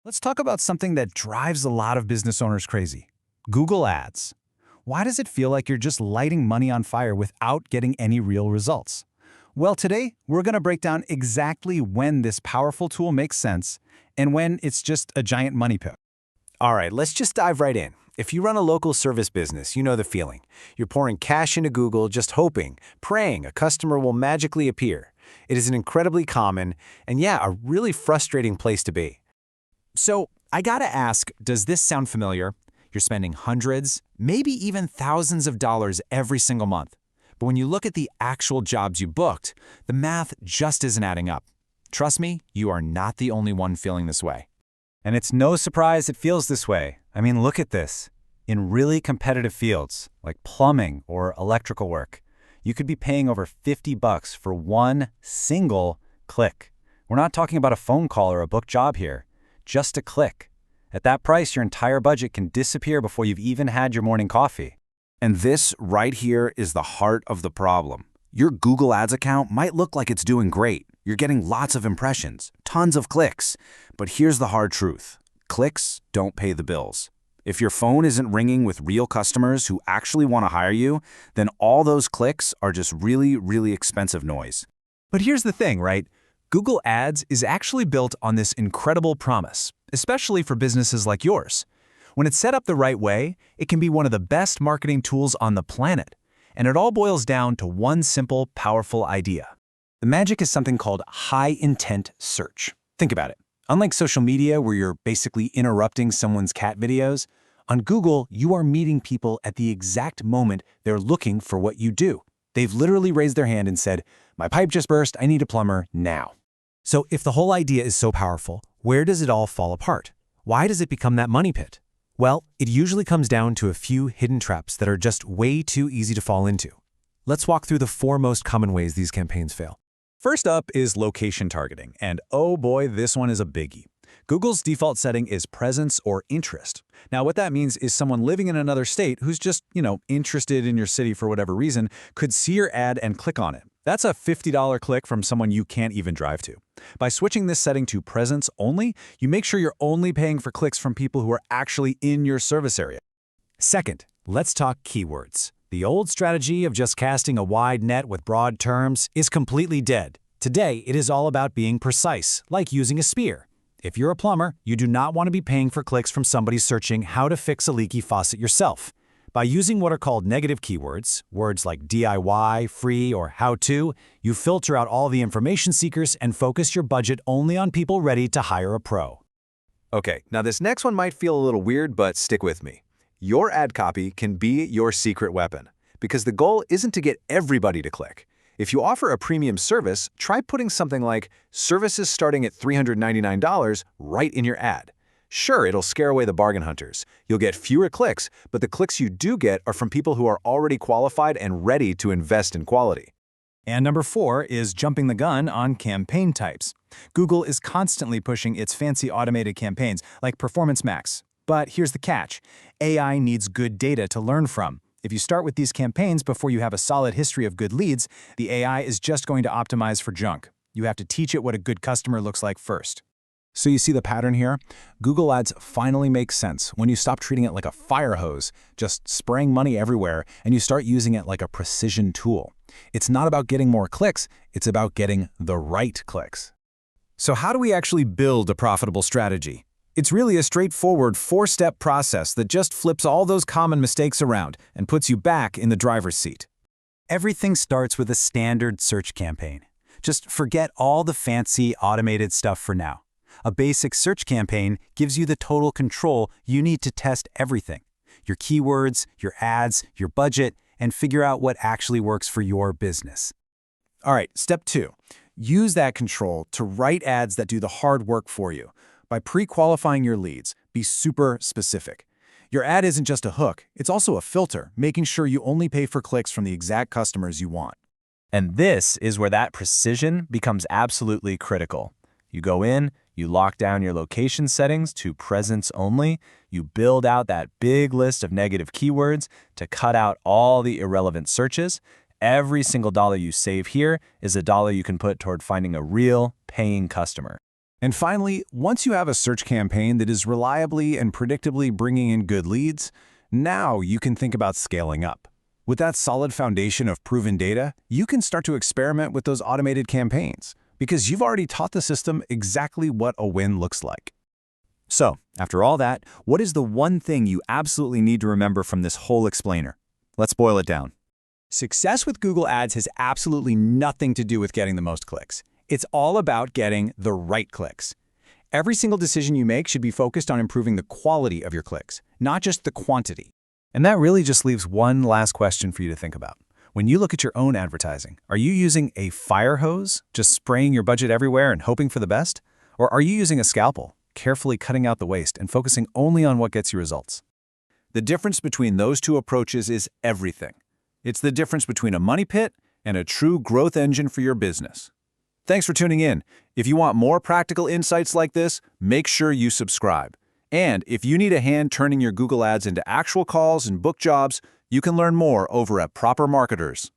Let's talk about something that drives a lot of business owners crazy. Google Ads. Why does it feel like you're just lighting money on fire without getting any real results? Well, today, we're going to break down exactly when this powerful tool makes sense and when it's just a giant money pit. All right, let's just dive right in. If you run a local service business, you know the feeling. You're pouring cash into Google just hoping, praying a customer will magically appear. It is an incredibly common and, a really frustrating place to be. So, I gotta ask, does this sound familiar? You're spending hundreds, maybe even thousands of dollars every single month. But when you look at the actual jobs you booked, the math just isn't adding up. Trust me, you are not the only one feeling this way. And it's no surprise it feels this way. I mean, look at this. In really competitive fields, like plumbing or electrical work, you could be paying over $50 for one single click. We're not talking about a phone call or a booked job here. Just a click. At that price, your entire budget can disappear before you've even had your morning coffee. And this right here is the heart of the problem. Your Google Ads account might look like it's doing great. You're getting lots of impressions, tons of clicks. But here's the hard truth. Clicks don't pay the bills. If your phone isn't ringing with real customers who actually want to hire you, then all those clicks are just really, really expensive noise. But here's the thing, right? Google Ads is actually built on this incredible promise, especially for businesses like yours. When it's set up the right way, it can be one of the best marketing tools on the planet. And it all boils down to one simple, powerful idea. The magic is something called high-intent search. Think about it. Unlike social media, where you're basically interrupting someone's cat videos, on Google, you are meeting people at the exact moment they're looking for what you do. They've literally raised their hand and said, "My pipe just burst, I need a plumber now." So if the whole idea is so powerful, where does it all fall apart? Why does it become that money pit? Well, it usually comes down to a few hidden traps that are just way too easy to fall into. Let's walk through the 4 most common ways these campaigns fail. First up is location targeting, and oh boy, this one is a biggie. Google's default setting is presence or interest. Now, what that means is someone living in another state who's just, interested in your city for whatever reason could see your ad and click on it. That's a $50 click from someone you can't even drive to. By switching this setting to presence only, you make sure you're only paying for clicks from people who are actually in your service area. Second, let's talk keywords. The old strategy of just casting a wide net with broad terms is completely dead. Today, it is all about being precise, like using a spear. If you're a plumber, you do not want to be paying for clicks from somebody searching how to fix a leaky faucet yourself. By using what are called negative keywords, words like DIY, free, or how-to, you filter out all the information seekers and focus your budget only on people ready to hire a pro. Okay, now this next one might feel a little weird, but stick with me. Your ad copy can be your secret weapon, because the goal isn't to get everybody to click. If you offer a premium service, try putting something like services starting at $399 right in your ad. Sure, it'll scare away the bargain hunters. You'll get fewer clicks, but the clicks you do get are from people who are already qualified and ready to invest in quality. And number 4 is jumping the gun on campaign types. Google is constantly pushing its fancy automated campaigns like Performance Max. But here's the catch. AI needs good data to learn from. If you start with these campaigns before you have a solid history of good leads, the AI is just going to optimize for junk. You have to teach it what a good customer looks like first. So you see the pattern here? Google Ads finally makes sense when you stop treating it like a fire hose, just spraying money everywhere, and you start using it like a precision tool. It's not about getting more clicks, it's about getting the right clicks. So how do we actually build a profitable strategy? It's really a straightforward 4-step process that just flips all those common mistakes around and puts you back in the driver's seat. Everything starts with a standard search campaign. Just forget all the fancy automated stuff for now. A basic search campaign gives you the total control you need to test everything. Your keywords, your ads, your budget, and figure out what actually works for your business. All right, step 2. Use that control to write ads that do the hard work for you. By pre-qualifying your leads, be super specific. Your ad isn't just a hook, it's also a filter, making sure you only pay for clicks from the exact customers you want. And this is where that precision becomes absolutely critical. You go in, you lock down your location settings to presence only, you build out that big list of negative keywords to cut out all the irrelevant searches. Every single dollar you save here is a dollar you can put toward finding a real, paying customer. And finally, once you have a search campaign that is reliably and predictably bringing in good leads, now you can think about scaling up. With that solid foundation of proven data, you can start to experiment with those automated campaigns because you've already taught the system exactly what a win looks like. So, after all that, what is the one thing you absolutely need to remember from this whole explainer? Let's boil it down. Success with Google Ads has absolutely nothing to do with getting the most clicks. It's all about getting the right clicks. Every single decision you make should be focused on improving the quality of your clicks, not just the quantity. And that really just leaves one last question for you to think about. When you look at your own advertising, are you using a fire hose, just spraying your budget everywhere and hoping for the best? Or are you using a scalpel, carefully cutting out the waste and focusing only on what gets you results? The difference between those two approaches is everything. It's the difference between a money pit and a true growth engine for your business. Thanks for tuning in. If you want more practical insights like this, make sure you subscribe. And if you need a hand turning your Google Ads into actual calls and book jobs, you can learn more over at Proper Marketers.